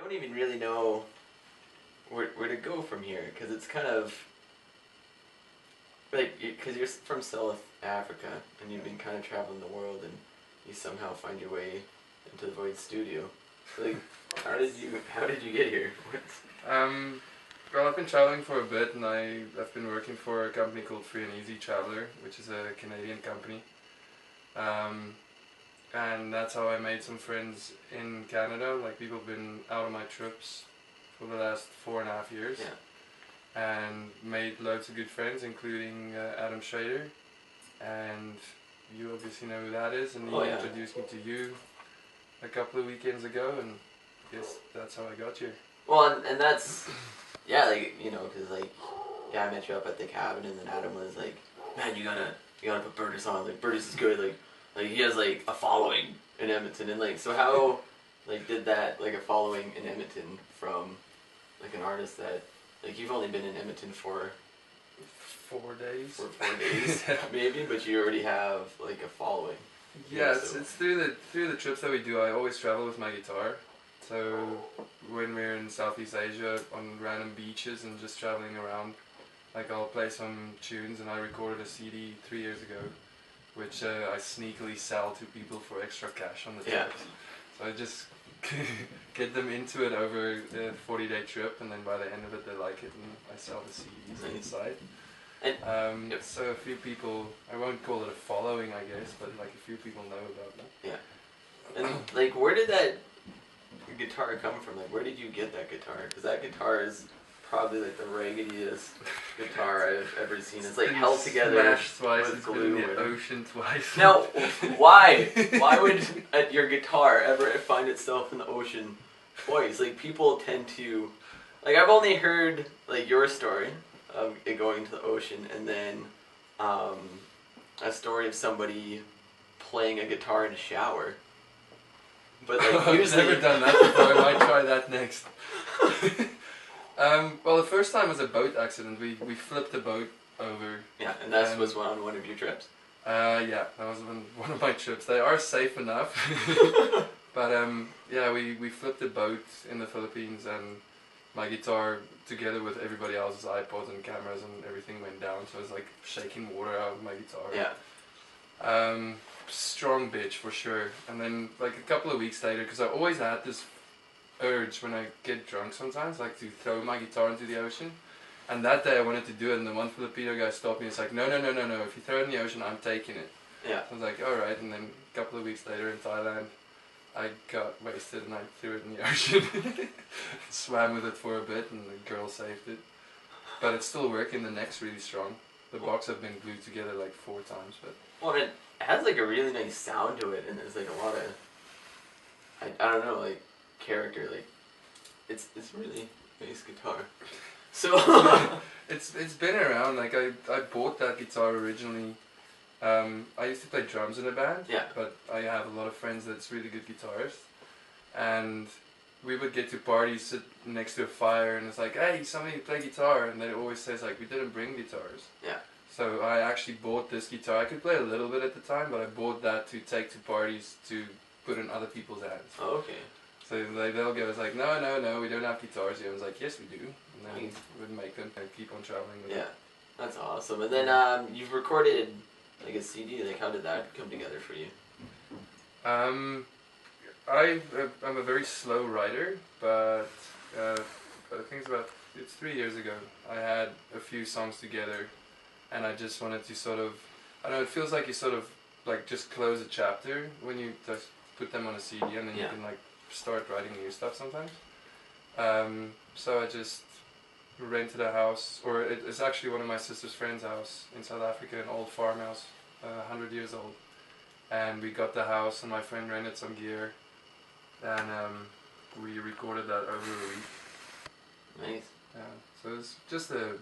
don't even really know where to go from here, because it's kind of like, because you're from South Africa and you've been kind of traveling the world, and you somehow find your way into the Void studio. Like, how did you get here? Well, I've been traveling for a bit, and I've been working for a company called Free and Easy Traveler, which is a Canadian company. And that's how I made some friends in Canada. Like, people have been out on my trips for the last 4.5 years. Yeah. And made loads of good friends, including Adam Schrader. And you obviously know who that is, and he introduced me to you a couple of weekends ago, and I guess that's how I got here. Well, and that's, yeah, like, you know, because, like, yeah, I met you up at the cabin, and then Adam was like, man, you gotta put Burtis on, like, Burtis is good, like, he has, like, a following in Edmonton, and, like, so how, like, did that, like, a following in Edmonton from, like, an artist that, like, you've only been in Edmonton for 4 days. For 4 days, maybe, but you already have, like, a following. Yeah, it's through the trips that we do. I always travel with my guitar. So when we're in Southeast Asia on random beaches and just traveling around, like, I'll play some tunes, and I recorded a CD 3 years ago, which I sneakily sell to people for extra cash on the trips. So I just get them into it over the 40-day trip, and then by the end of it they like it, and I sell the CDs inside. And so a few people, I won't call it a following, I guess, but like a few people know about that. Yeah. And like, where did that guitar come from? Like, where did you get that guitar? Because that guitar is probably like the raggediest guitar I've ever seen. It's like held together smashed twice, with glue. It's been in the ocean twice. Now, why? Why would your guitar ever find itself in the ocean twice? Like, people tend to, like, I've only heard like your story of it going to the ocean, and then a story of somebody playing a guitar in a shower. But like, I've never done that before. I might try that next. Well, the first time was a boat accident. We flipped a boat over. Yeah, and that was on one of your trips? Yeah, that was one of my trips. They are safe enough. But yeah, we flipped a boat in the Philippines, and my guitar, together with everybody else's iPods and cameras and everything, went down. So it was like shaking water out of my guitar. Yeah. Strong bitch for sure. And then like a couple of weeks later, because I always had this urge when I get drunk sometimes, like, to throw my guitar into the ocean. And that day I wanted to do it, and the one Filipino guy stopped me. It's like, no, if you throw it in the ocean, I'm taking it. Yeah. I was like, alright. And then a couple of weeks later in Thailand, I got wasted and I threw it in the ocean. Swam with it for a bit, and the girl saved it. But it's still working. The neck's really strong. The box have been glued together like 4 times. But well, it has like a really nice sound to it, and there's like a lot of, I don't know, like, character. Like, it's really nice guitar. So it's been around. Like, I bought that guitar originally. I used to play drums in a band. Yeah. But I have a lot of friends that's really good guitarists, and we would get to parties, sit next to a fire, and it's like, hey, somebody play guitar, and they always says like, we didn't bring guitars. Yeah. So I actually bought this guitar. I could play a little bit at the time, but I bought that to take to parties to put in other people's hands. Oh, okay. So they'll go, it's like, no, we don't have guitars here. I was like, yes, we do. And then we would make them and keep on traveling with it. That's awesome. And then you've recorded like a CD. Like, how did that come together for you? I'm a very slow writer, but I think it's 3 years ago. I had a few songs together, and I just wanted to sort of, I don't know, it feels like you sort of like just close a chapter when you just put them on a CD, and then you can like start writing new stuff sometimes. So I just rented a house, or it's actually one of my sister's friend's house in South Africa, an old farmhouse, 100 years old. And we got the house, and my friend rented some gear, and we recorded that over a week. Nice. So it was just a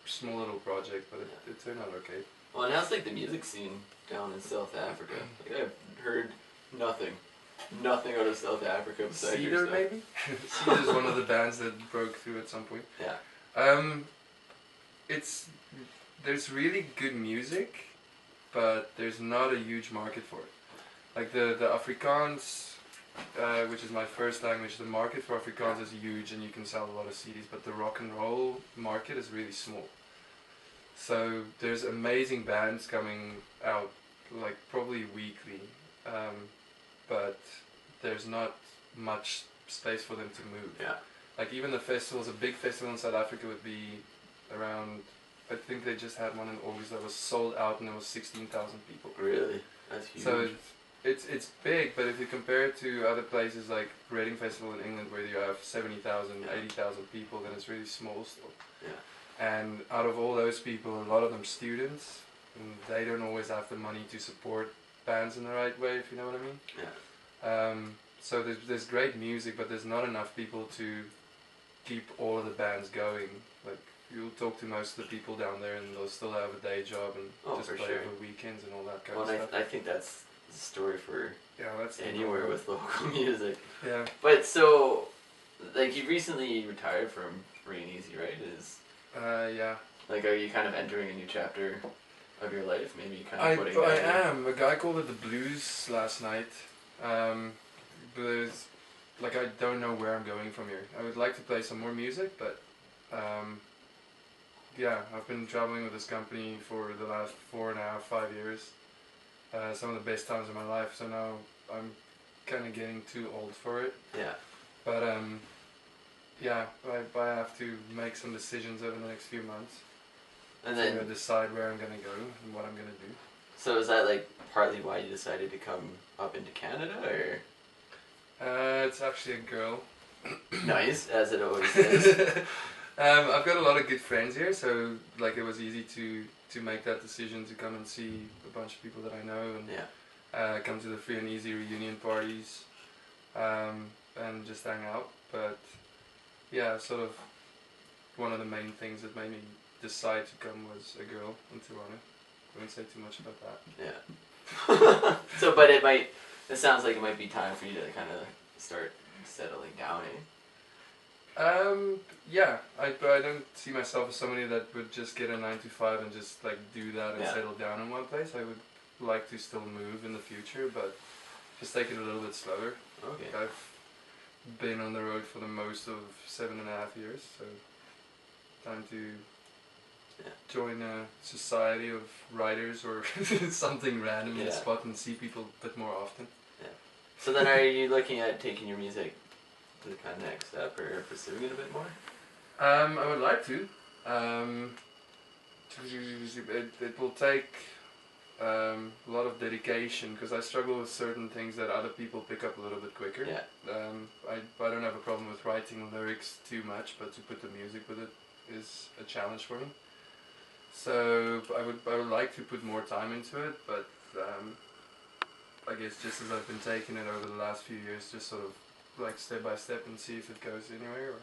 small little project, but it turned out okay. Well, and how's like the music scene down in South Africa? Like, I've heard nothing out of South Africa besides Cedar, maybe? Cedar is one of the bands that broke through at some point. Yeah. There's really good music, but there's not a huge market for it. Like the Afrikaans which is my first language, the market for Afrikaans is huge and you can sell a lot of CDs, but the rock and roll market is really small. So there's amazing bands coming out, like probably weekly, but there's not much space for them to move. Yeah. Like even the festivals, a big festival in South Africa would be around, I think they just had one in August that was sold out and there was 16,000 people. Really? That's huge. So it's big, but if you compare it to other places like Reading Festival in England where you have 70,000, 80,000 people, then it's really small still. Yeah. And out of all those people, a lot of them students, and they don't always have the money to support bands in the right way, if you know what I mean. Yeah. So there's great music, but there's not enough people to keep all of the bands going. Like you'll talk to most of the people down there, and they'll still have a day job and just play over weekends and all that kind of stuff. I think that's the story for that's anywhere with local music. Yeah. But so, like you recently retired from Free and Easy, right? Yeah. Like, are you kind of entering a new chapter of your life? Maybe kind of putting. I am. A guy called it the blues last night. But like I don't know where I'm going from here. I would like to play some more music, but yeah, I've been traveling with this company for the last 4.5, 5 years. Some of the best times of my life. So now I'm kind of getting too old for it. Yeah. But yeah, I have to make some decisions over the next few months. And then to decide where I'm gonna go and what I'm gonna do. So is that like partly why you decided to come up into Canada, or? It's actually a girl. Nice, as it always is. I've got a lot of good friends here, so like it was easy to make that decision to come and see a bunch of people that I know and come to the Free and Easy reunion parties and just hang out. But yeah, sort of one of the main things that made me decide to come was a girl in Toronto. I won't say too much about that. Yeah. So, but it sounds like it might be time for you to kind of start settling down, eh? Yeah, I don't see myself as somebody that would just get a 9 to 5 and just like do that and settle down in one place. I would like to still move in the future, but just take it a little bit slower. Okay. I've been on the road for the most of 7.5 years, so time to join a society of writers or something random in a spot and see people a bit more often. Yeah. So then are you looking at taking your music to the kind of next step or pursuing it a bit more? I would like to. It will take a lot of dedication because I struggle with certain things that other people pick up a little bit quicker. Yeah. I don't have a problem with writing lyrics too much, but to put the music with it is a challenge for me. So I would like to put more time into it, but I guess just as I've been taking it over the last few years, just sort of like step by step and see if it goes anywhere. Or